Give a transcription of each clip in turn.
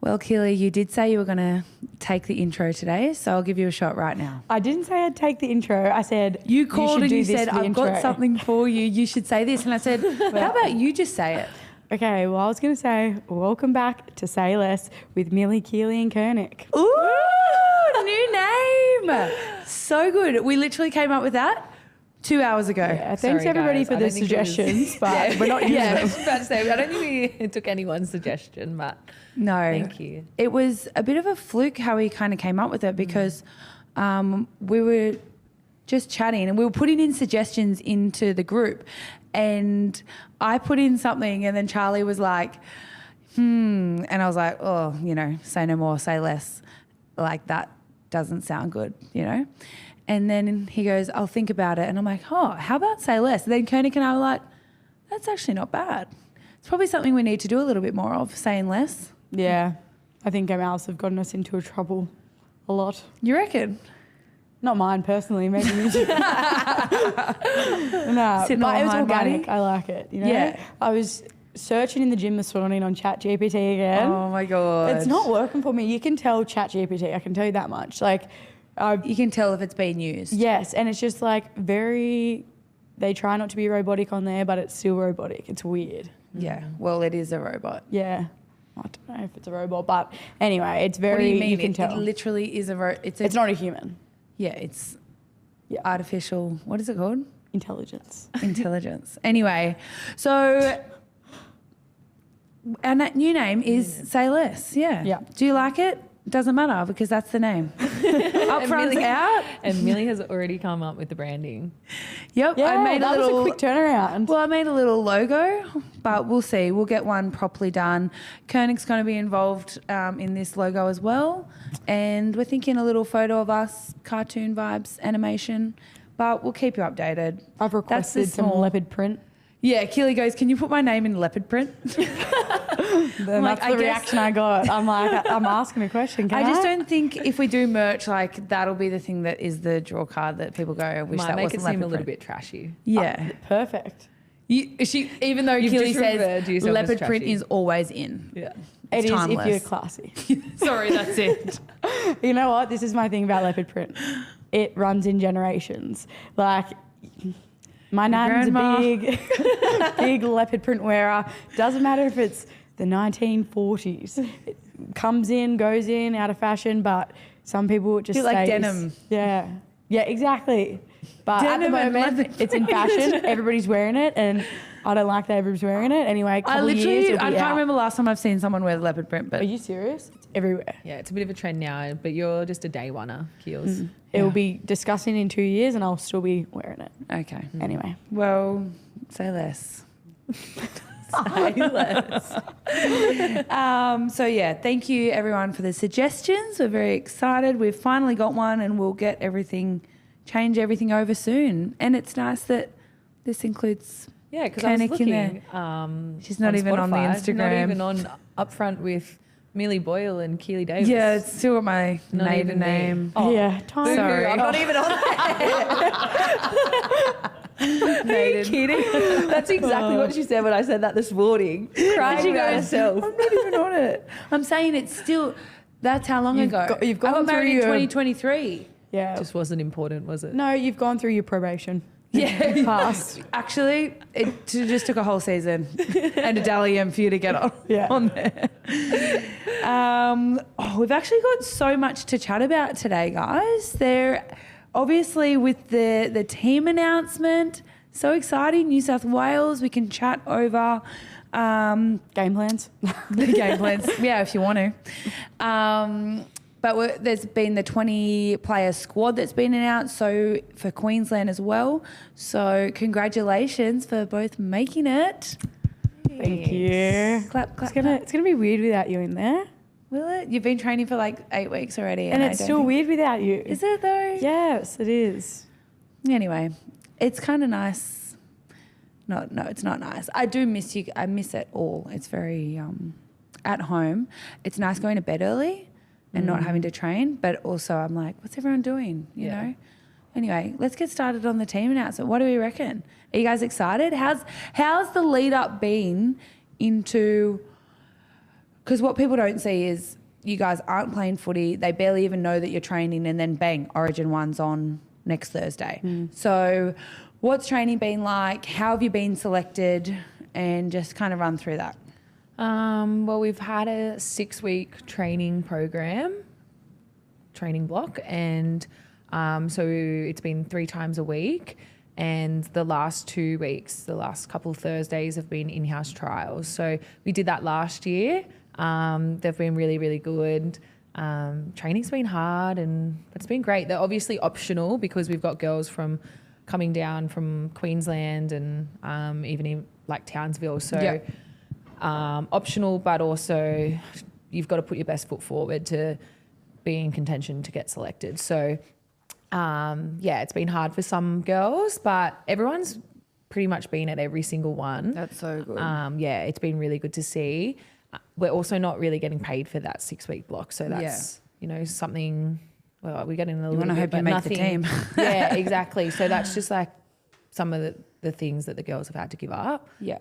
Well, Keeley, you did say you were going to take the intro today, so I'll give you a shot right now. I didn't say I'd take the intro. I said you called and you said, I've intro. got something for you. You should say this. And I said, how about you just say it? Okay, well, I was going to say, welcome back to Say Less with Millie, Keeley and Kernick. Ooh, new name. So good. We literally came up with that 2 hours ago. Yeah, thanks everybody for the suggestions, but we're not using I them. was about to say, I don't think we took anyone's suggestion, but no. Thank you. It was a bit of a fluke how we kind of came up with it because we were just chatting and we were putting in suggestions into the group, and I put in something and then Charlie was like, and I was like, oh, say no more, say less. Like that doesn't sound good, And then he goes, I'll think about it. And I'm like, oh, how about say less? And then Kernick and I were like, that's actually not bad. It's probably something we need to do a little bit more of, saying less. Yeah, I think our mouths have gotten us into trouble a lot. You reckon? Not mine personally, maybe you do. No, but it was organic. I like it. Yeah. I was searching in the gym this morning on ChatGPT again. Oh my God. It's not working for me. You can tell ChatGPT, I can tell you that much. You can tell if it's being used. Yes, and it's just they try not to be robotic on there, but it's still robotic. It's weird. Yeah, well, it is a robot. Yeah. I don't know if it's a robot, but anyway, it's very, what do you mean? you can tell. It literally is it's not a human. Yeah, it's artificial, what is it called? Intelligence. Anyway, so our new name is Say Less. Yeah. Do you like it? Doesn't matter because that's the name. Upfront's out. And Millie has already come up with the branding. Yep. Yeah, I made that was a quick turnaround. Well, I made a little logo, but we'll see. We'll get one properly done. Kernick's going to be involved in this logo as well. And we're thinking a little photo of us, cartoon vibes, animation. But we'll keep you updated. I've requested some leopard print. Yeah, Keeley goes, can you put my name in leopard print? That's the reaction I got. I'm like, I'm asking a question. I just don't think if we do merch, that'll be the thing that is the draw card that people go, I wish Might that make wasn't it seem leopard a little print. bit trashy. Yeah. Perfect. Even though You've Keeley just referred to says yourself as leopard print trashy. is always in. Yeah. It is timeless. if you're classy. Sorry, that's it. You know what? This is my thing about leopard print. It runs in generations. My nan's a big leopard print wearer. Doesn't matter if it's the 1940s. It comes in, goes in, out of fashion, but some people just like denim. Yeah. Yeah, exactly. But Denim at the moment, it's in fashion. Everybody's wearing it, and I don't like that everybody's wearing it. Anyway, I can't remember last time I've seen someone wear leopard print. But Are you serious? It's everywhere. Yeah, it's a bit of a trend now, but you're just a day oneer, Keels. It will be disgusting in 2 years, and I'll still be wearing it. Okay. Anyway. Well, say less. Say less. So yeah, thank you everyone for the suggestions. We're very excited. We've finally got one, and we'll change everything over soon. And it's nice that this includes Yeah, because I was Kernick in looking. She's not even on the Spotify, Instagram. Not even on Upfront with Millie Boyle and Keeley Davis. Yeah, it's still got my Not maiden even me. name. Oh, Yeah, time. Sorry. I'm not even on Are you kidding? That's exactly what she said when I said that this morning. Crying about herself. I'm not even on it. I'm saying it's still, that's how long ago. You've I gone got married in through 2023. Yeah. Just wasn't important, was it? No, you've gone through your probation. Yeah. Passed. Actually, it just took a whole season and a Dally M for you to get on there. We've actually got so much to chat about today, guys. Obviously with the team announcement, so exciting. New South Wales, we can chat over Game plans. the game plans. Yeah, if you want to. But there's been the 20-player squad that's been announced, so for Queensland as well. So congratulations for both making it. Thank you. Clap, clap, It's gonna be weird without you in there. Will it? You've been training for 8 weeks already. And it's still weird without you. Is it though? Yes, it is. Anyway, it's kind of nice. No, it's not nice. I do miss you. I miss it all. It's very at home. It's nice going to bed early and not having to train, but also I'm like, what's everyone doing, you know? Anyway, let's get started on the team announcement. What do we reckon? Are you guys excited? How's the lead up been into because what people don't see is you guys aren't playing footy. They barely even know that you're training, and then bang, Origin 1's on next Thursday. So what's training been like? How have you been selected? And just kind of run through that. Well, we've had a 6-week training block, and so it's been 3 times a week. And the last 2 weeks, the last couple of Thursdays have been in-house trials. So we did that last year. They've been really, really good. Training's been hard, but it's been great. They're obviously optional because we've got girls coming down from Queensland and even in like Townsville. So optional, but also you've got to put your best foot forward to be in contention to get selected. So it's been hard for some girls, but everyone's pretty much been at every single one. That's so good. It's been really good to see. We're also not really getting paid for that 6-week block. So that's, something, well, we're getting a little bit, hope but you make nothing. the team. Yeah, exactly. So that's just like some of the things that the girls have had to give up. Yeah.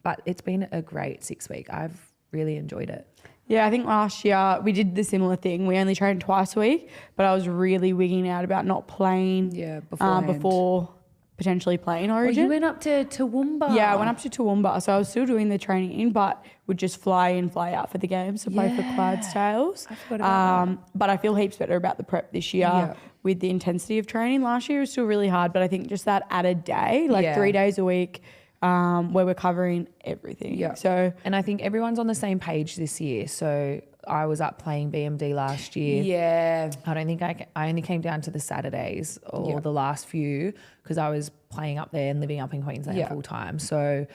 But it's been a great 6 week. I've really enjoyed it. Yeah, I think last year we did the similar thing. We only trained twice a week, but I was really wigging out about not playing before potentially playing Origin. You went up to Toowoomba. Yeah, I went up to Toowoomba. So I was still doing the training, but would just fly in, fly out for the games to play for Clydesdales. I forgot about that. But I feel heaps better about the prep this year with the intensity of training. Last year was still really hard, but I think just that added day, 3 days a week, where we're covering everything. Yeah. So, and I think everyone's on the same page this year. So I was up playing BMD last year. Yeah. I don't think I only came down to the Saturdays or the last few because I was playing up there and living up in Queensland full time. So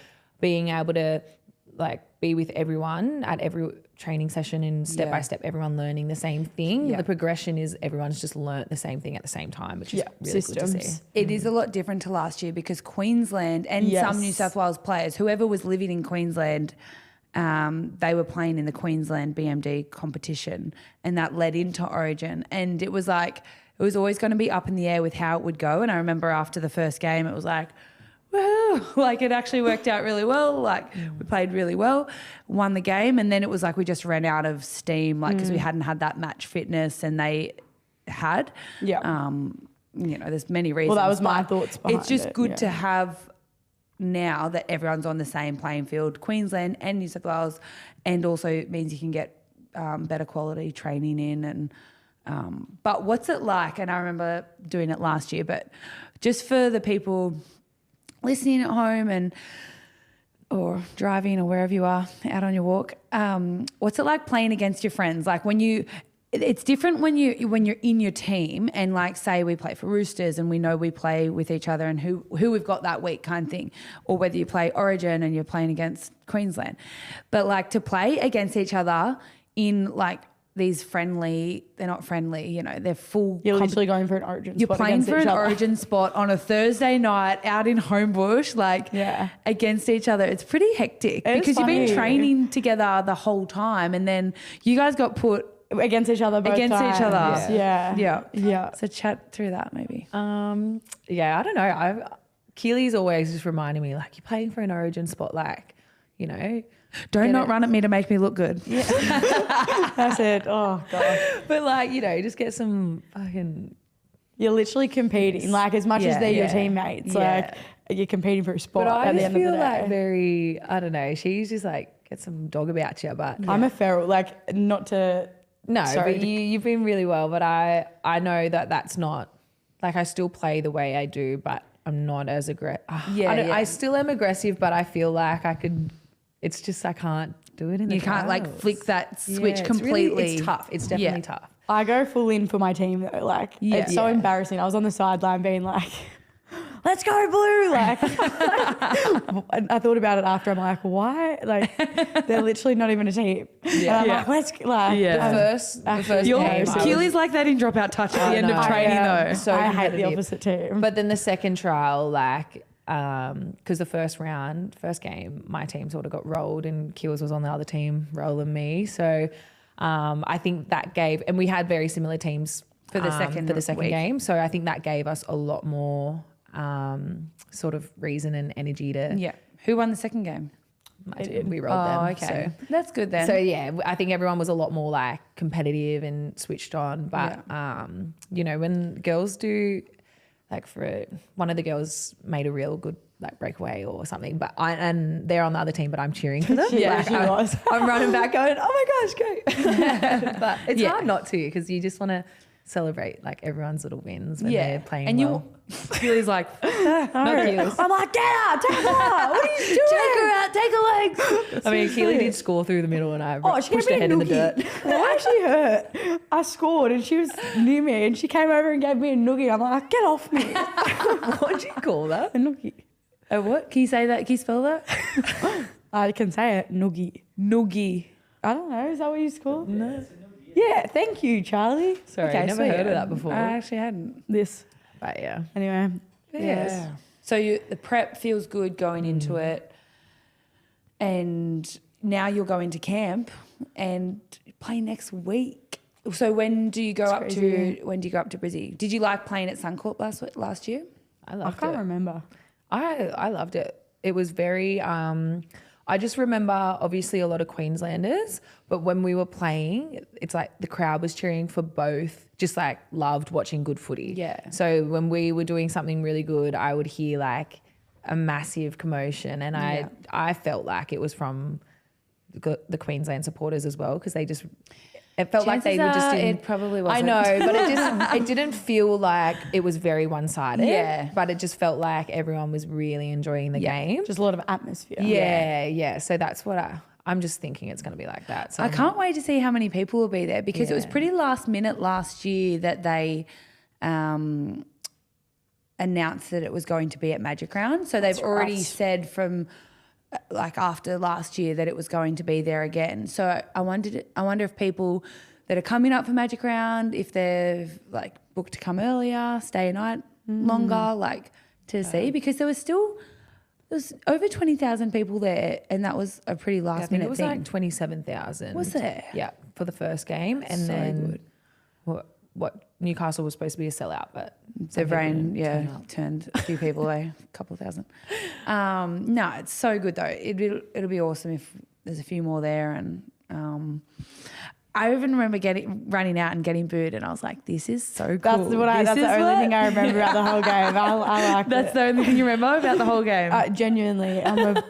being able to be with everyone at every training session and step by step, everyone learning the same thing. The progression is everyone's just learnt the same thing at the same time, which is really good to see. It is a lot different to last year because Queensland and some New South Wales players, whoever was living in Queensland, they were playing in the Queensland BMD competition, and that led into Origin. And it was always going to be up in the air with how it would go. And I remember after the first game, it was like, woohoo, it actually worked out really well. We played really well, won the game. And then it was like we just ran out of steam, because we hadn't had that match fitness and they had. Yeah. There's many reasons. Well, that was my thoughts behind it. It's just good to have now that everyone's on the same playing field, Queensland and New South Wales, and also it means you can get better quality training in. And but what's it like? And I remember doing it last year, but just for the people listening at home or driving or wherever you are out on your walk, what's it like playing against your friends? It's different when you're in your team and say we play for Roosters and we know we play with each other and who we've got that week kind of thing, or whether you play Origin and you're playing against Queensland. But to play against each other in these friendly, they're not friendly, they're full. You're literally going for an Origin spot. You're playing for an Origin spot on a Thursday night out in Homebush, against each other. It's pretty hectic because you've been training together the whole time and then you guys got put against each other both times. Yeah. So chat through that maybe. I don't know. Keely's always just reminding me, you're playing for an Origin spot, Don't not run at me to make me look good. Yeah. That's it. Oh, God. But just get some fucking... You're literally competing, as much as they're your teammates. You're competing for a spot but at the end of the day. I just feel very, I don't know, she's just get some dog about you, but... I'm a feral, not to... No, Sorry. but you've been really well, but I know that that's not... I still play the way I do, but I'm not as aggressive. I still am aggressive, but I feel like I could... It's just I can't do it in the trials. You can't flick that switch completely. It's tough. It's definitely tough. I go full in for my team though. It's so embarrassing. I was on the sideline being let's go Blue. I thought about it after. I'm like, why? They're literally not even a team. Yeah. And I'm let's The first game. Keely's like that in dropout touch at the end of training though. So I hate the opposite team. But then the second trial, because the first game, my team sort of got rolled and Keels was on the other team rolling me. So I think that gave, and we had very similar teams for the second game. So I think that gave us a lot more sort of reason and energy to. Yeah. Who won the second game? my team. We rolled them. Okay. That's good then. So yeah, I think everyone was a lot more like competitive and switched on. But you know, when girls do, like one of the girls made a real good like breakaway or something, and they're on the other team, but I'm cheering for them. Yeah, like, she was. I'm running back going, oh my gosh, go. But it's hard not to, because you just want to celebrate like everyone's little wins when they're playing and well. Keely's like, not Keely's. I'm like, get her, take her. What are you doing? Take her out, take her legs. I mean, Keely did score through the middle, and I She pushed gave her me a head in the noogie. dirt. It actually hurt. I scored and she was near me and she came over and gave me a noogie. I'm like, get off me. What'd you call that? A noogie. Oh, what? Can you say that? Can you spell that? I can say it. Noogie. Noogie. I don't know. Is that what you called? No. Yeah. Thank you, Charlie. Sorry, I never heard of that before. I actually hadn't. This. But yeah. Anyway. Yes. So the prep feels good going into it, and now you'll go into camp and play next week. So when do you go up to Brizzy? Did you like playing at Suncorp last year? I can't remember. I loved it. It was very, I just remember obviously a lot of Queenslanders, but when we were playing, it's like the crowd was cheering for both, just like loved watching good footy. Yeah. So when we were doing something really good, I would hear like a massive commotion, and I felt like it was from the Queensland supporters as well, because it felt like they were just it probably wasn't. I know, but it didn't feel like it was very one-sided. Yeah. But it just felt like everyone was really enjoying the game. Just a lot of atmosphere. Yeah. So that's what I'm just thinking it's going to be like that. So I can't wait to see how many people will be there, because it was pretty last minute last year that they announced that it was going to be at Magic Round. So they've already said from like after last year that it was going to be there again. So I wonder if people that are coming up for Magic Round, if they've like booked to come earlier, stay a night longer, like to see, because there was over 20,000 people there, and that was a pretty last minute it was thing. like 27,000. Was there? Yeah, for the first game, and So then what Newcastle was supposed to be a sellout, but The rain, turned a few people away, a couple of thousand. No, it's so good though. It'll be awesome if there's a few more there. And I even remember running out and getting booed, and I was like, "This is so cool." That's the only thing I remember about the whole game. I like That's the only thing you remember about the whole game. Genuinely, I'm a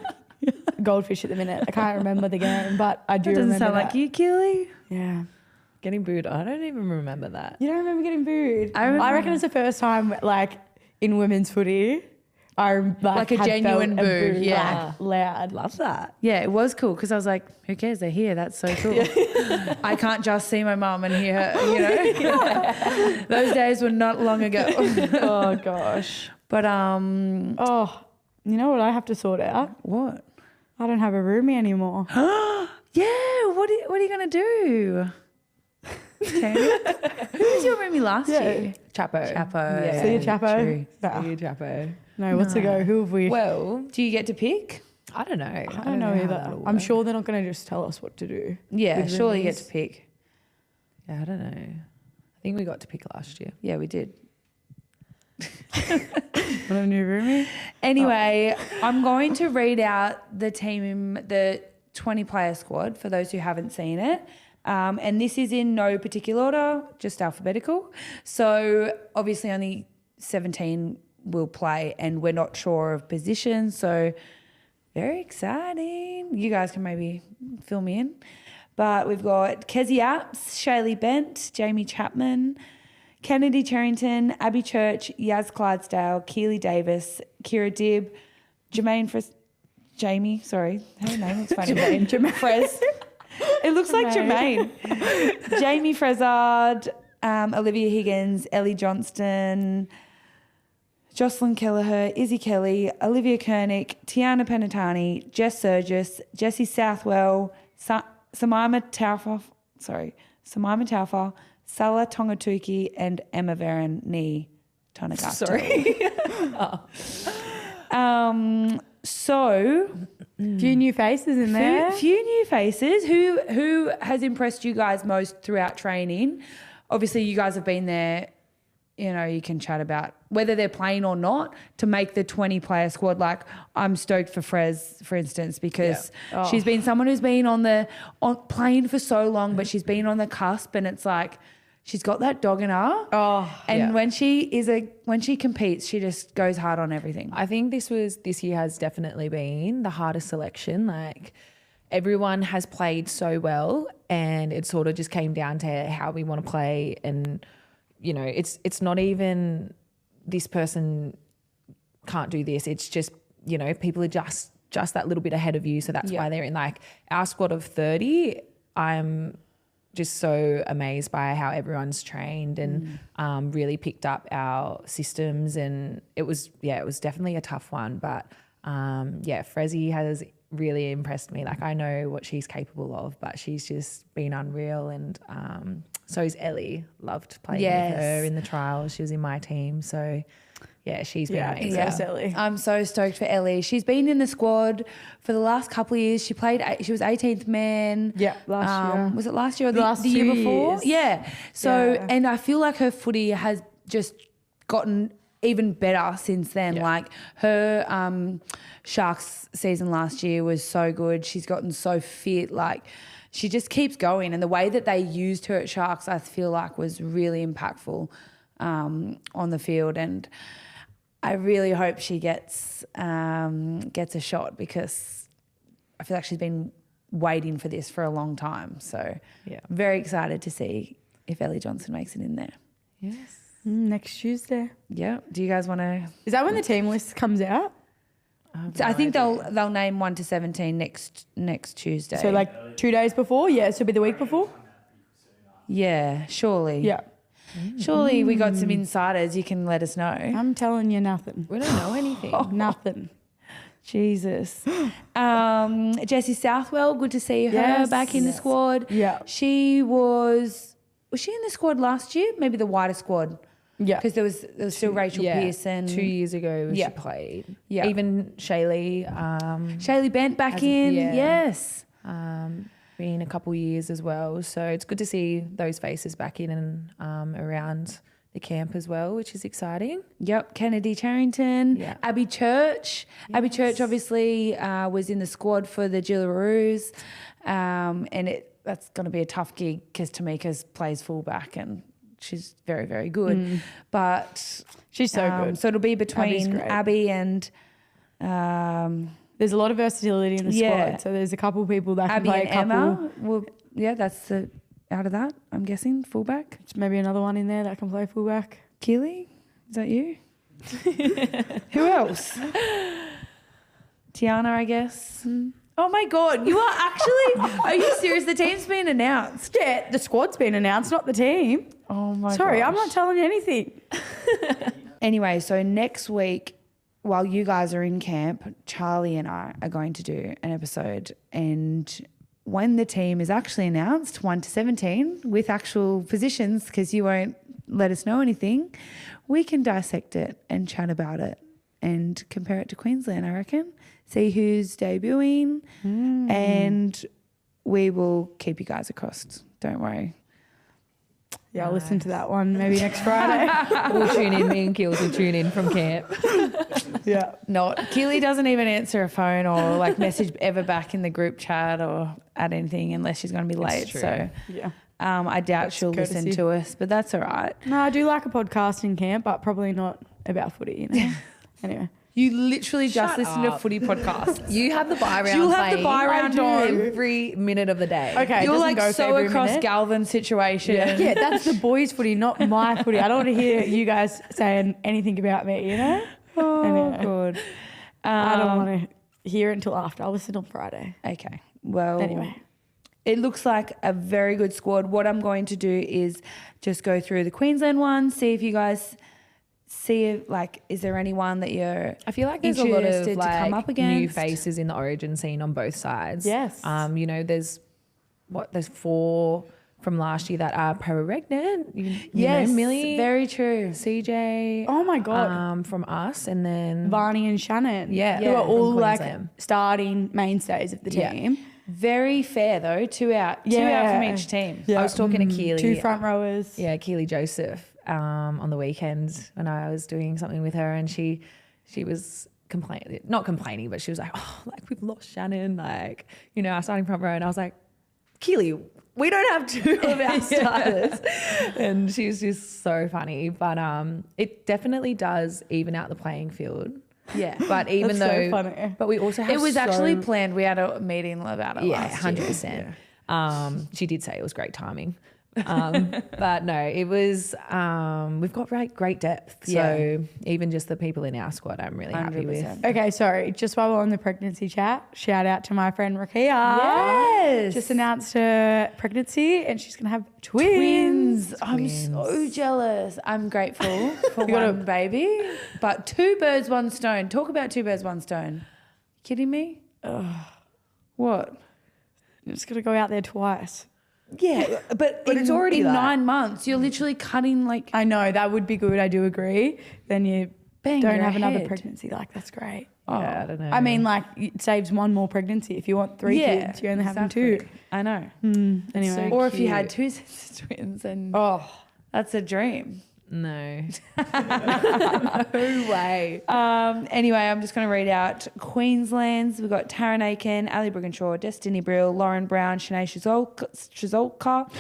goldfish at the minute. I can't remember the game, but I do That doesn't remember sound that. like you, Keely. Yeah. getting booed. I don't even remember that. You don't remember getting booed? I reckon it's the first time, like, in women's footy, I Like a had genuine felt boo, yeah. like, loud. Love that. Yeah, it was cool because I was like, who cares? They're here. That's so cool. I can't just see my mum and hear her, you know. Those days were not long ago. Oh gosh. But Oh, you know what I have to sort out? what? I don't have a roomie anymore. Yeah, what are you gonna do? Who was your roomie last year? Chapo. Chapo. See you, Chapo. True. Nah. See you, Chapo. No, what's to go? Who have we? Well, Do you get to pick? I don't know. I don't know how either. that'll I'm work. sure they're not going to just tell us what to do. Yeah, With surely you get roomies. to pick. Yeah, I don't know. I think we got to pick last year. Yeah, we did. Want a new roomie? Anyway, I'm going to read out the team, the 20-player squad for those who haven't seen it. And this is in no particular order, just alphabetical. So obviously only 17 will play and we're not sure of positions. So very exciting. You guys can maybe fill me in. But we've got Kezzy Apps, Shaylee Bent, Jamie Chapman, Kennedy Charrington, Abby Church, Yaz Clydesdale, Keely Davis, Kira Dibb, Jamie, sorry. Her name looks funny. Jermaine Frez. It looks like Jermaine. Jamie Frezard, Olivia Higgins, Ellie Johnston, Jocelyn Kelleher, Izzy Kelly, Olivia Kernick, Tiana Penatani, Jess Surgis, Jessie Southwell, Samima Taufa, Salah Tongatuki, and Emma Veron Ni Tanagata. Sorry. So Few new faces in there. few new faces. Who has impressed you guys most throughout training? Obviously, you guys have been there you know, you can chat about whether they're playing or not to make the 20-player squad. Like, I'm stoked for Frez, for instance, because she's been someone who's been on playing for so long, but she's been on the cusp, and it's like she's got that dog in her. And when she competes, she just goes hard on everything. I think this year has definitely been the hardest selection. Like, everyone has played so well, and it sort of just came down to how we want to play. And you know, it's not even this person can't do this. It's just, you know, people are just that little bit ahead of you. So that's why they're in. Like, our squad of 30, I'm just so amazed by how everyone's trained and really picked up our systems. And it was definitely a tough one. But Frezzy has really impressed me. Like, I know what she's capable of, but she's just been unreal. And so is Ellie. Loved playing with her in the trials. She was in my team. So yeah, she's been amazing. Yes, Ellie. I'm so stoked for Ellie. She's been in the squad for the last couple of years. She was 18th man. Yeah, last year. Was it last year or the last year 2 before? years. Yeah. So, and I feel like her footy has just gotten even better since then. Like, her Sharks season last year was so good. She's gotten so fit. Like, she just keeps going. And the way that they used her at Sharks, I feel like, was really impactful on the field. And I really hope she gets a shot, because I feel like she's been waiting for this for a long time. So I'm very excited to see if Ellie Johnson makes it in there. Yes. Next Tuesday. Yeah. Do you guys want to? Is that when the team list comes out? I think they'll name 1 to 17 next Tuesday. So like 2 days before? Yeah, so it'll be the week before? Yeah, surely. Yeah. Surely we got some insiders. You can let us know. I'm telling you nothing. We don't know anything. Nothing. Jesus. Jessie Southwell, good to see her back in the squad. Yeah. She was she in the squad last year? Maybe the wider squad. Yeah. Because there was still Rachel Pearson. 2 years ago she played. Yeah. Even Shaylee. Shaylee Bent back in. Yes. Been a couple years as well. So it's good to see those faces back in and around the camp as well, which is exciting. Yep. Kennedy Charrington. Yeah. Abby Church. Yes. Abby Church obviously was in the squad for the Gillaroos. And that's going to be a tough gig because Tamika's plays fullback and she's very, very good. But she's so good. So it'll be between Abby and there's a lot of versatility in the squad. So there's a couple of people that Abby can play and a couple. Emma. Well, yeah, that's out of that, I'm guessing, fullback. Maybe another one in there that can play fullback. Keeley, is that you? Who else? Tiana, I guess. Oh my God, you are actually, are you serious? The team's been announced. Yeah, the squad's been announced, not the team. Oh my God. Sorry, I'm not telling you anything. Anyway, so next week, while you guys are in camp, Charlie and I are going to do an episode, and when the team is actually announced, 1 to 17, with actual positions, because you won't let us know anything, we can dissect it and chat about it and compare it to Queensland, I reckon. See who's debuting, and we will keep you guys across. Don't worry. Yeah, I'll listen to that one maybe next Friday. We'll tune in. Me and Keels will tune in from camp. Yeah. No, Keeley doesn't even answer a phone or like message ever back in the group chat or add anything unless she's going to be late. true. So Yeah. I doubt she'll listen to us, but that's all right. No, I do like a podcast in camp, but probably not about footy, you know. Anyway. You literally just listen to up. footy podcasts. You have the buy round. You'll have the buy round on every minute of the day. Okay, You're like go so across Galvin situation. Yeah, that's the boys' footy, not my footy. I don't want to hear you guys saying anything about me, you know? Oh, anyway, good. I don't want to hear it until after. I'll listen on Friday. Okay. Well, Anyway. It looks like a very good squad. What I'm going to do is just go through the Queensland ones, see if you guys see if, like, is there anyone that you're I feel like there's a lot of interested to come up against? new faces in the Origin scene on both sides. Yes. You know, there's 4 from last year that are pregnant. You know, Millie, very true. CJ. Oh my God. From us, and then Varney and Shannon. Yeah, Who are from all like Queensland. starting mainstays of the Yeah. team. Very fair though. Two out from each team. Yeah. I was talking to Keeley. 2 front rowers. Yeah, Keeley Joseph on the weekend when I was doing something with her, and she was not complaining, but she was like, oh, like we've lost Shannon, like, you know, our starting front row. And I was like, Keeley, we don't have 2 of our starters. And she was just so funny. But it definitely does even out the playing field. Yeah. But even That's though, so funny. but we also have It was actually planned. We had a meeting about it last year. 100%. She did say it was great timing. But no, it was, we've got great depth. So even just the people in our squad, I'm really happy with. Okay, sorry. Just while we're on the pregnancy chat, shout out to my friend Rakia. Yes. Just announced her pregnancy and she's going to have Twins. I'm so jealous. I'm grateful for one baby. But 2 birds, 1 stone. Talk about 2 birds, 1 stone. Kidding me? What? I'm just going to go out there twice. Yeah, but it's already in that. 9 months. You're literally cutting like I know, that would be good. I do agree. Then you Bang, don't you're have another ahead. pregnancy. Like, that's great. Yeah, I don't know. I mean, like, it saves 1 more pregnancy. If you want 3 kids, you're only having 2. I know. Anyway. so Or if you had cute. 2 sets of twins, and that's a dream. No. No way. Anyway, I'm just going to read out Queensland's. We've got Taryn Aiken, Ali Brigginshaw, Destiny Brill, Lauren Brown, Shanae Shizolka,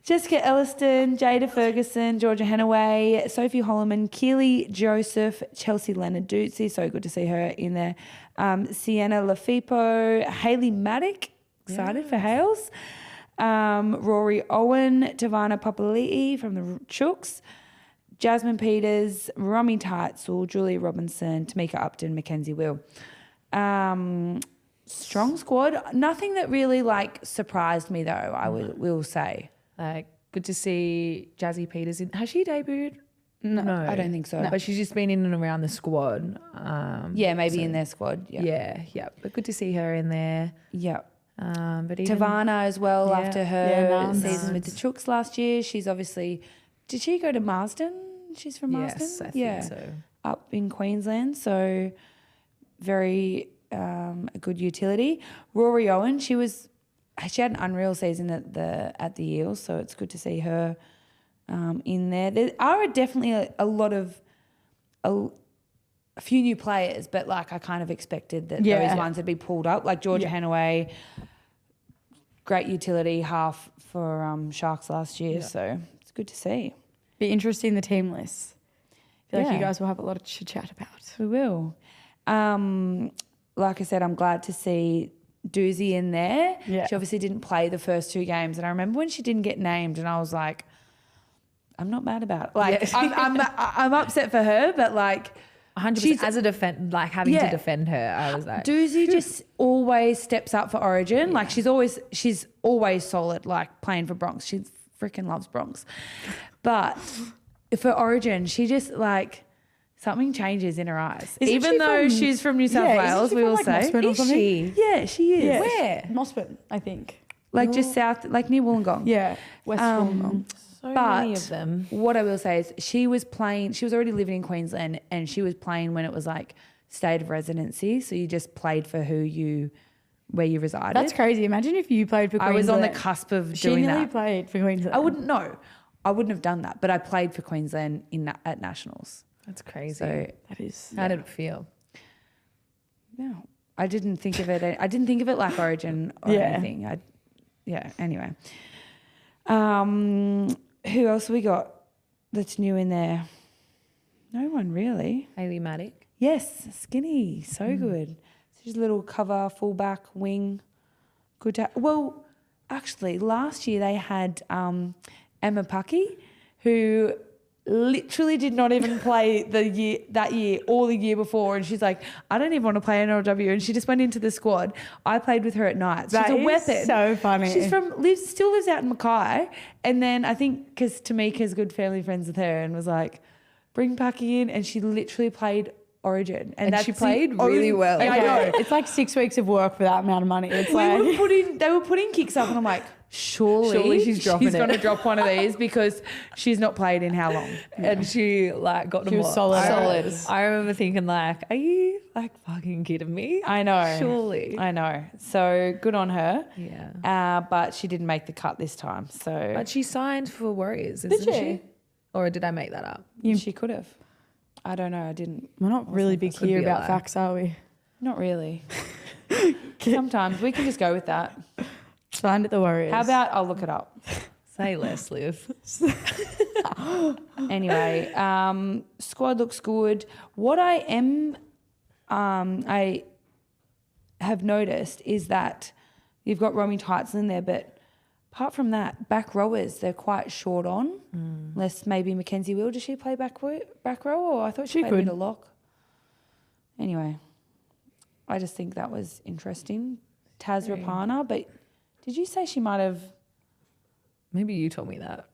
Jessica Elliston, Jada Ferguson, Georgia Hennaway, Sophie Holloman, Keeley Joseph, Chelsea Leonard Dootsy, so good to see her in there, Sienna Lafipo, Hayley Maddock, excited for Hales, Rory Owen, Tavana Papali'i from the Chooks, Jasmine Peters, Romy Teitzel, Julia Robinson, Tamika Upton, Mackenzie Will. Strong squad. Nothing that really surprised me though, I will say. Good to see Jazzy Peters in. Has she debuted? No, I don't think so. But she's just been in and around the squad. Yeah, maybe in their squad. Yeah. But good to see her in there. Yeah. But even Tavana as well after her Nance. season with the Chooks last year. She's obviously, did she go to Marsden? She's from Marsden? Yes, I think so. Up in Queensland. So very a good utility. Rory Owen, she had an unreal season at the Eels, so it's good to see her in there. There are definitely a few new players, but I kind of expected that those ones would be pulled up, like Georgia Hennaway, great utility half for Sharks last year, so it's good to see. Be interesting, the team list. I feel like you guys will have a lot to chat about. We will. Like I said, I'm glad to see Doozy in there. Yeah. She obviously didn't play the first 2 games, and I remember when she didn't get named, and I was like, I'm not mad about it. I'm upset for her, but 100% as a having to defend her, I was like, Doozy just always steps up for Origin. She's always solid, playing for Bronx. She freaking loves Bronx. But for Origin, she just something changes in her eyes. Even though she's from New South Wales, we will say. Is she? Yeah, she is. Yeah. where? Mossburn, I think. Just south, near Wollongong. Yeah, West Wollongong. So But many of them. what I will say is she was already living in Queensland, and she was playing when it was state of residency. So you just played for where you resided. That's crazy. Imagine if you played for Queensland. I was on the cusp of doing She nearly that. played for Queensland. I wouldn't have done that, but I played for Queensland at nationals. That's crazy. So That is. How did it feel? no, I didn't think of it. I didn't think of it like Origin or anything. Anyway, who else have we got that's new in there? No one really. Hayley Maddock. Yes, skinny, so good. She's a little cover, fullback, wing. Good. Well, actually, last year they had Emma Puckey, who literally did not even play that year or the year before, and she's like, I don't even want to play NRW, and she just went into the squad. I played with her at night. She's a weapon. So funny. She's still lives out in Mackay, and then I think because Tamika's good family friends with her and was like, bring Pucky in, and she literally played Origin, and she played really well. I know. It's 6 weeks of work for that amount of money. It's They were putting kicks up, and I'm like, surely she's dropping going to drop one of these because she's not played in how long? And she got them. She was solid. I remember thinking are you like fucking kidding me? I know. Surely. I know. So good on her. Yeah. But she didn't make the cut this time. So But she signed for Warriors, isn't she? Or did I make that up? she could have. I don't know. I didn't. We're not really big Could here be a about lie. facts, are we? Not really. Sometimes we can just go with that. Signed at the Warriors. How about I'll look it up. Say less, Liv. Anyway, squad looks good. What I have noticed is that you've got Romy Tyson in there, but apart from that, back rowers, they're quite short on. Unless maybe Mackenzie Will. Does she play back row? Or I thought she played a bit of lock. Anyway, I just think that was interesting. Taz Rapana, but did you say she might have... Maybe you told me that.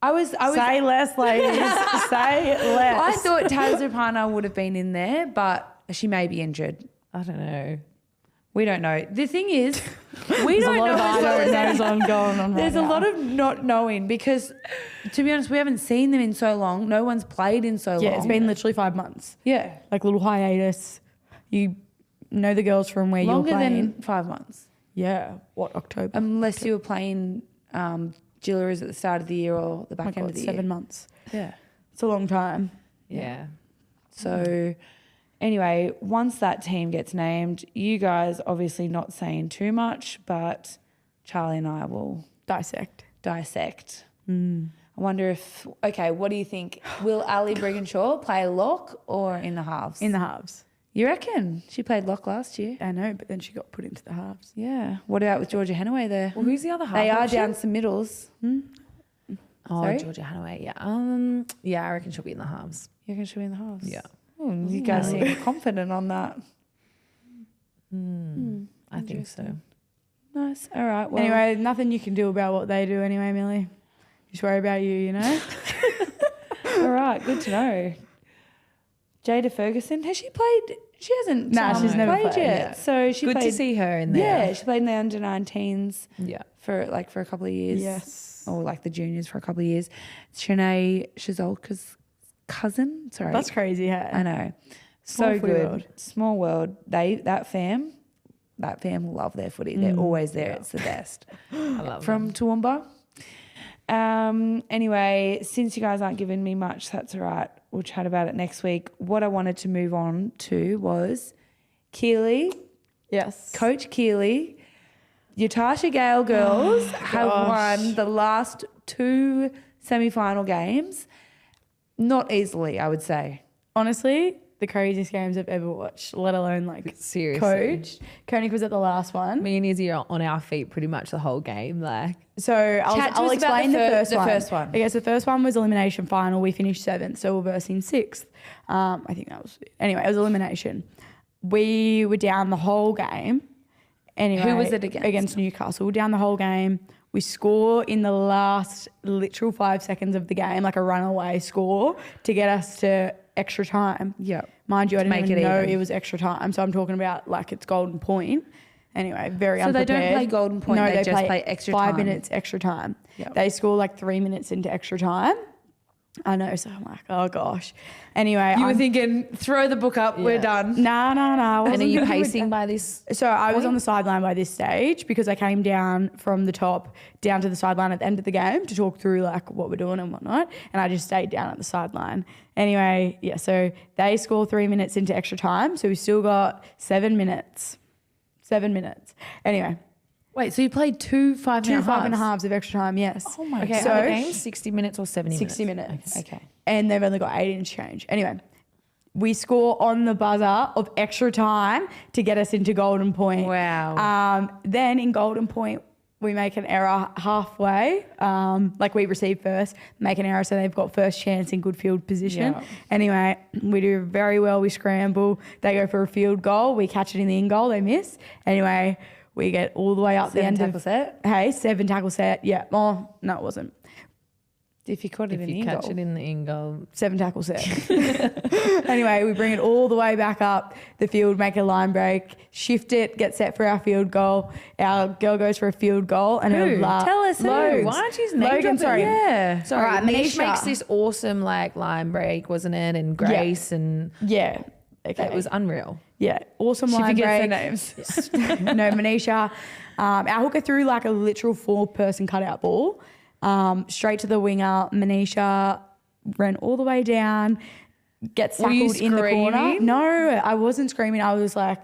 I was Say less, ladies. Say less. I thought Taz Rapana would have been in there, but she may be injured. I don't know. We don't know. The thing is, we There's don't a lot know of as I well don't as knows on going on there's right a lot of not knowing because, to be honest, we haven't seen them in so long. No one's played in so long. Yeah, it's been literally 5 months. yeah Like little hiatus. You know the girls from where longer you're playing. than 5 months, Yeah. What, October? unless you were playing Gilleries at the start of the year or the Oh my back end God, of the 7 year. months. Yeah. It's a long time. Yeah. So anyway, once that team gets named, you guys obviously not saying too much, but Charlie and I will Dissect. dissect. I wonder if, okay, what do you think? Will Ali Brigginshaw play lock or in the halves? In the halves. You reckon? She played lock last year. I know, but then she got put into the halves. Yeah. What about with Georgia Henaway there? Well, who's the other half? They are option? down some middles. Oh, Sorry? Georgia Hanaway. Yeah. Yeah, I reckon she'll be in the halves. You reckon she'll be in the halves? Yeah. You guys seem confident on that. I think so. Nice. All right. Well, Anyway, nothing you can do about what they do anyway, Millie. Just worry about you, you know? all right. Good to know. Jada Ferguson, has she played? She hasn't. Nah, she's never played played, yet. yeah. So she Good played. to see her in there. Yeah, she played in the under-19s Yeah. for a couple of years. Yes. Or like the juniors for a couple of years. Shanae Shazolka's cousin. Sorry. That's crazy, hey? I know. Small So footy good. world. Small world. That fam love their footy. They're always there. It's the best. I love From Toowoomba. Anyway, since you guys aren't giving me much, that's all right. We'll chat about it next week. What I wanted to move on to was Keeley, Yes. Coach Keeley. Your Tasha Gale girls have won the last 2 semi-final games. Not easily, I would say. Honestly, the craziest games I've ever watched, let alone like Seriously. coached. Koenig was at the last one. Me and Izzy are on our feet pretty much the whole game. Like, So Chat to I'll us about explain the the first one. Okay, so the first one was elimination final. We finished 7th, so we're versing 6th. I think that was anyway. It was elimination. We were down the whole game. Anyway, Who was it against? Against Newcastle. We're down the whole game. We score in the last literal 5 seconds of the game, like a runaway score to get us to extra time. Yep. Mind you, I didn't make even it know even. it was extra time. So I'm talking about like it's golden point. Anyway, very So they unprepared. don't play golden point, No, they just play play extra 5 time. minutes extra time. Yep. They score like 3 minutes into extra time. I know, so I'm like, oh gosh. Anyway, You were thinking, throw the book up, we're done. nah. and are you pacing by this? So I was on the sideline by this stage because I came down from the top down to the sideline at the end of the game to talk through like what we're doing and whatnot. And I just stayed down at the sideline. Anyway, yeah, so they score 3 minutes into extra time. So we still got 7 minutes. 7 minutes. Anyway, Wait, so you played 2 5-minute 2 5.5s of extra time, yes. Oh my Okay, God. are the games 60 minutes or 70 60 minutes? minutes. Okay. And they've only got 8 interchange. Anyway, we score on the buzzer of extra time to get us into golden point. Wow. Then in golden point, we make an error halfway. Like we receive first, make an error so they've got first chance in good field position. Yeah. Anyway, we do very well. We scramble. They go for a field goal. We catch it in the in goal. They miss. Anyway, we get all the way up the 7 end tackle of set? Hey, 7 tackle set. Yeah. Oh, no, it wasn't. If you caught it If in you the catch goal. it in the in goal, 7 tackle set. Anyway, we bring it all the way back up the field, make a line break, shift it, get set for our field goal. Our girl goes for a field goal and Who? Tell us who. Loads. Why don't you just name Logan, drop it? sorry. Yeah. sorry, All right, Manish Manisha. makes this awesome like line break, wasn't it? And Grace and Yeah. Okay. It was unreal. Yeah, awesome She line forgets break. their names. No, Manisha. Our hooker threw like a literal 4-person cutout ball straight to the winger. Manisha ran all the way down, gets Were you tackled in the corner. screaming? No, I wasn't screaming. I was like,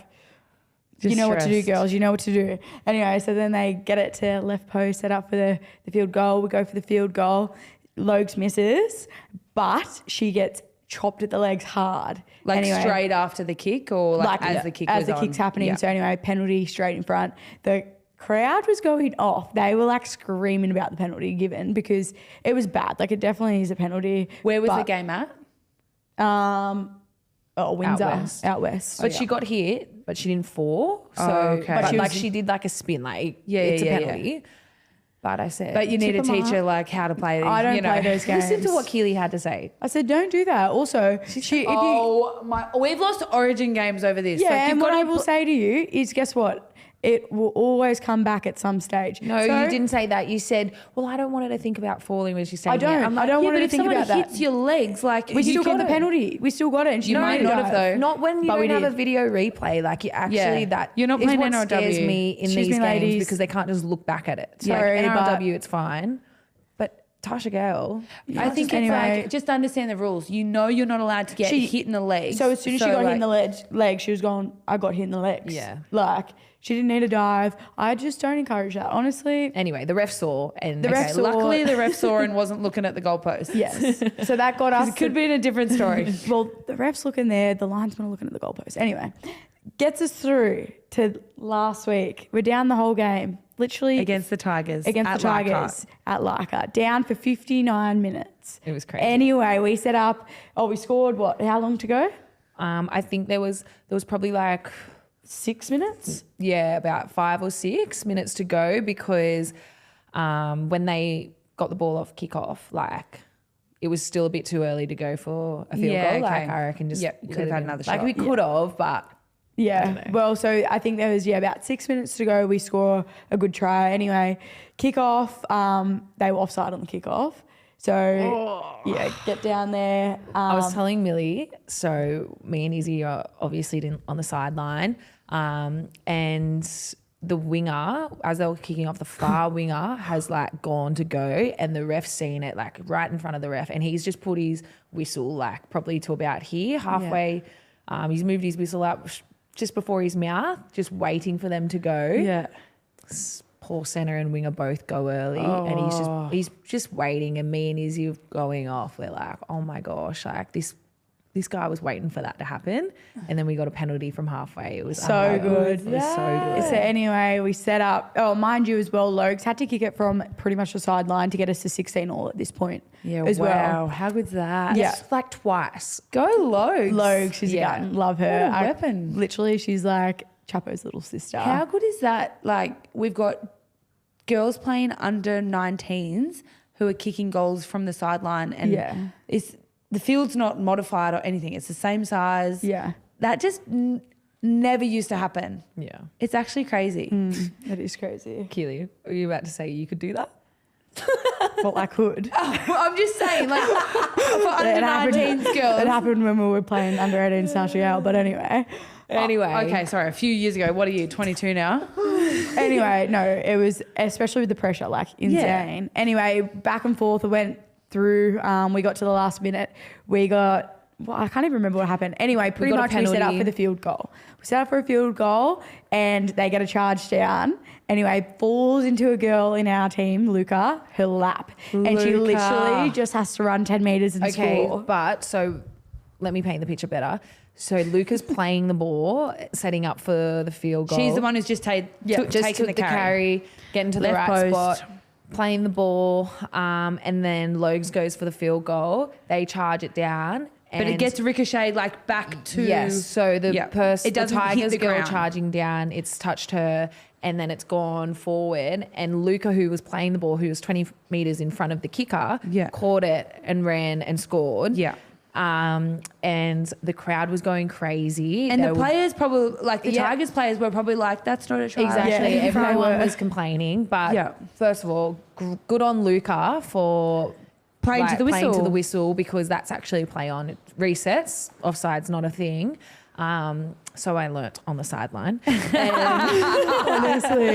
you know what to do, girls. You know what to do. Anyway, so then they get it to left post, set up for the field goal. We go for the field goal. Logs misses, but she gets chopped at the legs hard. Like Anyway, straight after the kick or like as the kick was as the on? kick's happening. Yeah. So anyway, penalty straight in front. The crowd was going off. They were like screaming about the penalty given because it was bad. Like it definitely is a penalty. Where was the but, game at? Windsor, out west. But she got hit, but she didn't fall. So, okay. but She like was- she did like a spin, like Yeah, it's yeah, a yeah, penalty. But I said, But you need to Tip 'em teach her up. like how to play. I don't play those games. listen to what Keeley had to say. I said, don't do that. Also, Oh my! We've lost Origin games over this. yeah, Like, and you've what got I to will say to you is, guess what? It will always come back at some stage. No, So- you didn't say that. You said, well, I don't want her to think about falling when she's standing I don't. here. I'm I like, don't Yeah, want but her to if think someone about that. hits your legs, like We you still got the gotta- penalty. We still got it, and she No, might not have if though. Not when you But we don't have did. a video replay. Like you actually, Yeah. that You're not is playing what NRW. scares me in Excuse these me, games ladies. because they can't just look back at it. So Sorry, like but- NRW, it's fine. But Tasha Gale, I think it's Anyway. like just understand the rules. You know you're not allowed to get hit in the legs. So as soon as she got hit in the like, leg, she was going, I got hit in the legs. Yeah. Like, she didn't need a dive. I just don't encourage that, honestly. anyway, the ref saw and The ref saw- luckily the ref saw and wasn't looking at the goalpost. Yes. So that got us. It could be in a different story. Well, the ref's looking there, the linesman are looking at the goalpost. Anyway, gets us through to last week. We're down the whole game, literally Against the Tigers. against at the Tigers at Leichhardt, down for 59 minutes. It was crazy. Anyway, we set up. Oh, we scored what? How long to go? I think there was probably like 6 minutes. about 5 or 6 minutes to go because when they got the ball off kickoff, like it was still a bit too early to go for a field Yeah, goal. Like okay. I reckon just Yep, you could let have it had in. another Like shot. we could have, but Yeah. Well, so I think there was about 6 minutes to go. We score a good try. Anyway, kickoff. They were offside on the kickoff. So yeah, get down there. I was telling Millie, so me and Izzy are obviously on the sideline, and the winger, as they were kicking off, the far winger has like gone to go, and the ref's seen it like right in front of the ref, and he's just put his whistle like probably to about here, halfway. He's moved his whistle up just before his mouth, just waiting for them to go. Yeah. Poor centre and winger both go early, and he's just waiting, and me and Izzy going off. We're like, oh my gosh, like this guy was waiting for that to happen, and then we got a penalty from halfway. It was So unreal. good. It was so good. So anyway, we set up. Oh, mind you, as well, Logs had to kick it from pretty much the sideline to get us to 16 all at this point. Yeah, as wow. well. How good's that? Yeah. It's like twice. Go Logs. Logs, she's a gun. Love her. What a weapon. Literally, she's like Chapo's little sister. How good is that? Like, we've got girls playing under 19s who are kicking goals from the sideline, and it's the field's not modified or anything. It's the same size. Yeah. That just never used to happen. Yeah. It's actually crazy. That is crazy. Keeley, are you about to say you could do that? Well, I could. I'm just saying, like, for under It happened- 19s girls. It happened when we were playing under 18 Tasha Gale, but anyway. Anyway. Okay, sorry. A few years ago. What are you, 22 now? Anyway, no, it was especially with the pressure, like insane. Anyway, back and forth, it went through. We got to the last minute. We got, well, I can't even remember what happened. Anyway, pretty got a much we set up penalty. for the field goal. We set up for a field goal and they get a charge down. Anyway, falls into a girl in our team, Luca, her lap. And she Luca. literally just has to run 10 metres and Okay, score. but so let me paint the picture better. So Luca's playing the ball, setting up for the field goal. She's the one who's just, taken taking the carry, getting to the Left right post. spot, playing the ball, and then Logs goes for the field goal. They charge it down. But it gets ricocheted like back to... Yes, so the person, It doesn't the hit Tigers the girl ground. charging down, it's touched her, and then it's gone forward. And Luca, who was playing the ball, who was 20 metres in front of the kicker, caught it and ran and scored. Yeah. And the crowd was going crazy. And They the were- players probably, like the Yeah. Tigers players were probably like, that's not a try. Exactly. Yeah. Everyone was complaining. But Yeah. first of all, good on Luca for Playing to the Playing to whistle. the whistle, because that's actually a play on. It resets. Offside's not a thing. So I learnt on the sideline. Honestly.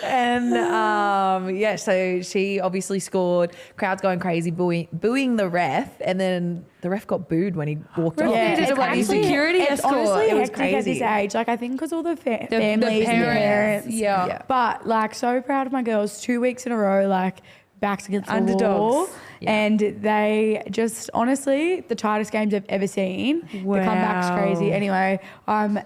And yeah, so she obviously scored. Crowd's going crazy, booing the ref, and then the ref got booed when he walked off. Yeah, it's it's actually security it's escort. honestly It was hectic at this age. Like I think because all the families, the and the parents. Yeah. But like so proud of my girls. 2 weeks in a row, like backs against the Underdogs. wall. Yeah. And they just honestly the tightest games I've ever seen. Wow. The comeback's crazy. Anyway, I'm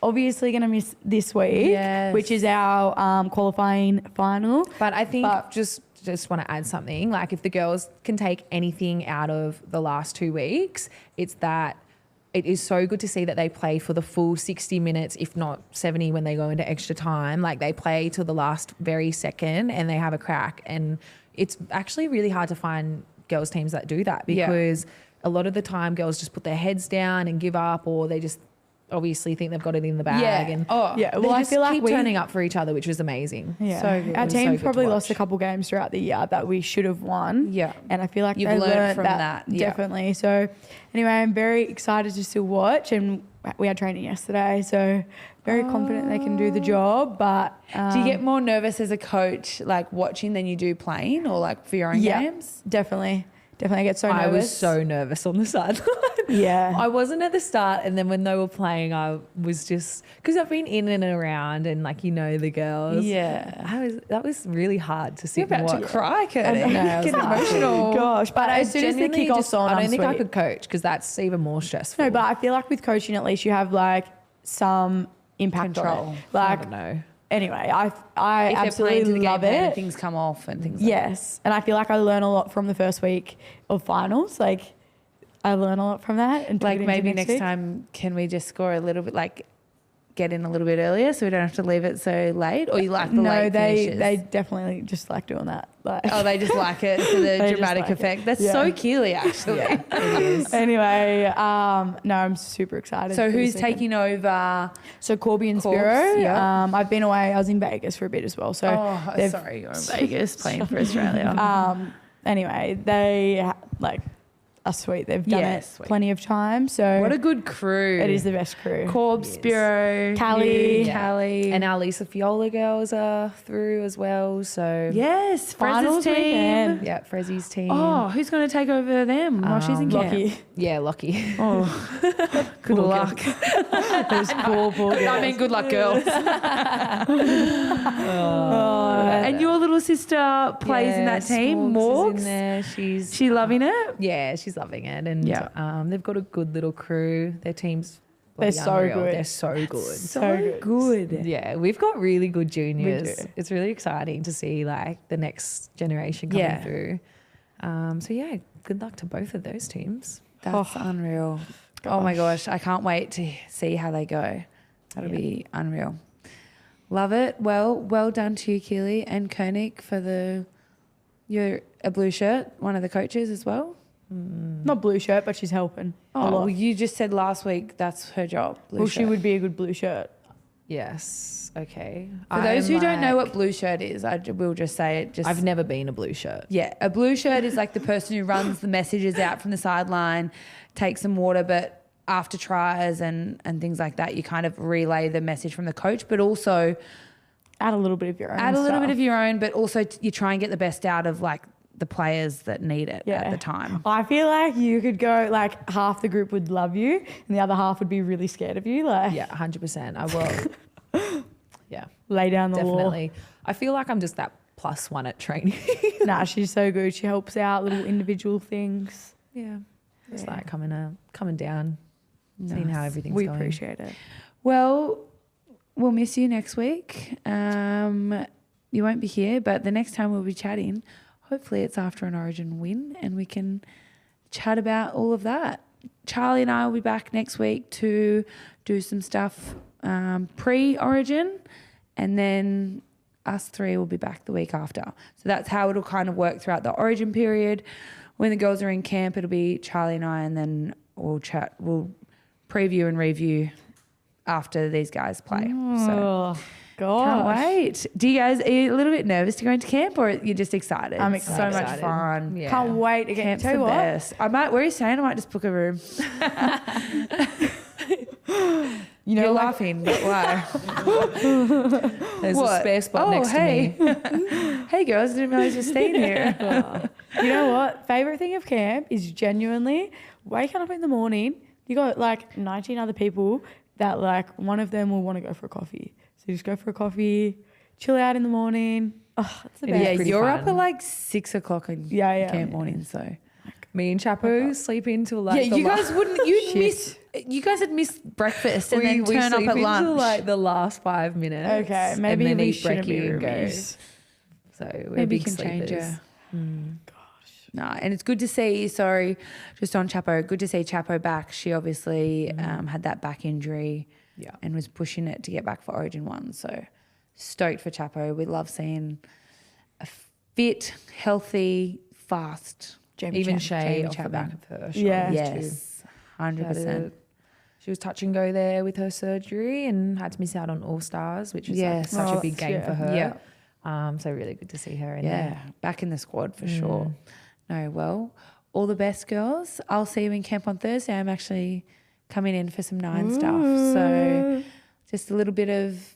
obviously going to miss this week, Yes. which is our qualifying final. But I think just want to add something. Like if the girls can take anything out of the last 2 weeks, it's that it is so good to see that they play for the full 60 minutes, if not 70 when they go into extra time. Like they play till the last very second and they have a crack. And it's actually really hard to find girls teams that do that because a lot of the time girls just put their heads down and give up, or they just obviously think they've got it in the bag. Yeah. And Yeah, they well, I just feel like keep we turning up for each other, which was amazing. Yeah. So good. Our It was so team good to probably lost watch. a couple games throughout the year that we should have won. Yeah. And I feel like You've they learned learned from that. Yeah. definitely. So anyway, I'm very excited to still watch, and we had training yesterday, so very confident they can do the job. But Do you get more nervous as a coach, like watching, than you do playing, or like for your own games? Definitely. I get so nervous. I was so nervous on the sideline. Yeah. I wasn't at the start, and then when they were playing, I was just because I've been in and around, and like the girls. Yeah. That was really hard to sit You're and about watch. to cry, Curtis. No, I was Getting about to. emotional. Gosh, but as soon as the genuinely kickoff's on, I don't think I sweet. could coach because that's even more stressful. No, but I feel like with coaching, at least you have like some impact on Control. it. I Like don't know. anyway, I If they're playing to absolutely the love game plan and it. things come off and things like Yes, and I feel like I learn a lot from the first week of finals. Like I learn a lot from that, and that. Like take it into maybe next week. time, can we just score a little bit, like get in a little bit earlier so we don't have to leave it so late? Or you like the No, late they finishes? they definitely just like doing that. Like, Oh, they just like it for the They just dramatic like it. effect. That's Yeah. so Keeley, actually. Yeah, it is. anyway, no, I'm super excited. So for who's this weekend. taking over? So Corby and Corbs, Spiro. yeah. I've been away. I was in Vegas for a bit as well. So Oh, they've- sorry, you're in Vegas playing for Australia. Anyway, they like are sweet. They've done Yeah, it sweet. plenty of times. So What a good crew. it is the best crew. Corb, Spiro, Callie. you, Callie. And our Lisa Fiola girls are through as well. So yes, Finals Frez's team. weekend. yeah, Frezzy's team. Oh, who's going to take over them while she's in camp? Lucky. Yeah, lucky. Oh, good Poor luck. Those poor girls. I mean, good luck, girls. And your little sister plays in that team, Morgs is Morgs. in there. She's She loving it? yeah, she's loving it, and Yeah. they've got a good little crew. Their team's They're bloody so unreal. good. They're so good. So good. Yeah, we've got really good juniors. do. It's really exciting to see like the next generation coming Yeah. through. So yeah, good luck to both of those teams. That's unreal. Oh my gosh, I can't wait to see how they go. That'll be unreal. Love it. Well done to you, Keeley and Kernick, for you're a blue shirt, one of the coaches as well. Not blue shirt, but she's helping a Oh, lot. well, you just said last week that's her job. Blue Well, she shirt. would be a good blue shirt. Yes. Okay. For those who don't know like- what blue shirt is, I will just say it. I've never been a blue shirt. Yeah, a blue shirt is like the person who runs the messages out from the sideline, takes some water, but after tries and things like that, you kind of relay the message from the coach, but also Add a little bit of your own. add a little stuff. bit of your own, but also you try and get the best out of like the players that need it at the time. I feel like you could go like half the group would love you and the other half would be really scared of you. Like Yeah, 100%. I will. Yeah, lay down the definitely. I feel like I'm just that +1 at training. law. Nah, she's so good. She helps out little individual things. Yeah. It's like coming down, seeing how everything's We going. appreciate it. Well, we'll miss you next week. You won't be here, but the next time we'll be chatting, hopefully it's after an Origin win and we can chat about all of that. Charlie and I will be back next week to do some stuff pre-Origin, and then us three will be back the week after. So that's how it'll kind of work throughout the Origin period. When the girls are in camp, it'll be Charlie and I, and then we'll preview and review after these guys play. So Oh, God. can't wait. Are you a little bit nervous to go into camp, or you're just excited? I'm It's so excited. much fun. Yeah. Can't wait to get Camp's tell the you what. best. Where are you staying? I might just book a room. You know, You're like, laughing, but why? There's a What? spare spot Oh, next hey. to me. Hey girls, didn't realize you're staying here. you know what? Favorite thing of camp is genuinely waking up in the morning. You got like 19 other people that like one of them will want to go for a coffee. So you just go for a coffee, chill out in the morning. Oh, it's the It best. is Yeah, pretty you're fun. up at like 6 o'clock in Yeah. camp morning, so. Me and Chapo sleep until like Yeah, the you guys wouldn't, you'd Shit. miss, you guys would miss breakfast and then turn up sleep at until lunch. like the last 5 minutes. Okay, and maybe then we eat shouldn't be brekkie and go. roomies. So we're Maybe you big can change sleepers. her. No, and it's good to see, sorry, just on Chapo, good to see Chapo back. She obviously had that back injury Yeah. and was pushing it to get back for Origin 1. So stoked for Chapo. We love seeing a fit, healthy, fast. Even Shay off the Chapman. back of her shoulders Yeah. Yes, 100%. She was touch and go there with her surgery and had to miss out on All Stars, which is Yes. like such a Oh, big game yeah. for her. Yeah. So really good to see her in Yeah, there. back in the squad for sure. No, well, all the best, girls. I'll see you in camp on Thursday. I'm actually coming in for some 9 stuff. So just a little bit of,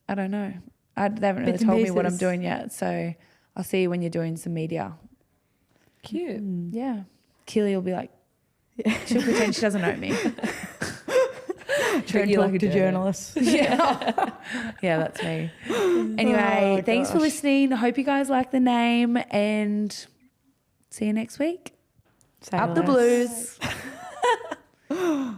I don't know. They haven't really Bits and told me what I'm pieces. doing yet. So I'll see you when you're doing some media. Cute. Yeah. Keeley will be like, she'll pretend she doesn't know me. Treat you talk like a to journalist. journalists. Yeah, that's me. Anyway, thanks for listening. I hope you guys like the name and see you next week. Say Up the less. Blues.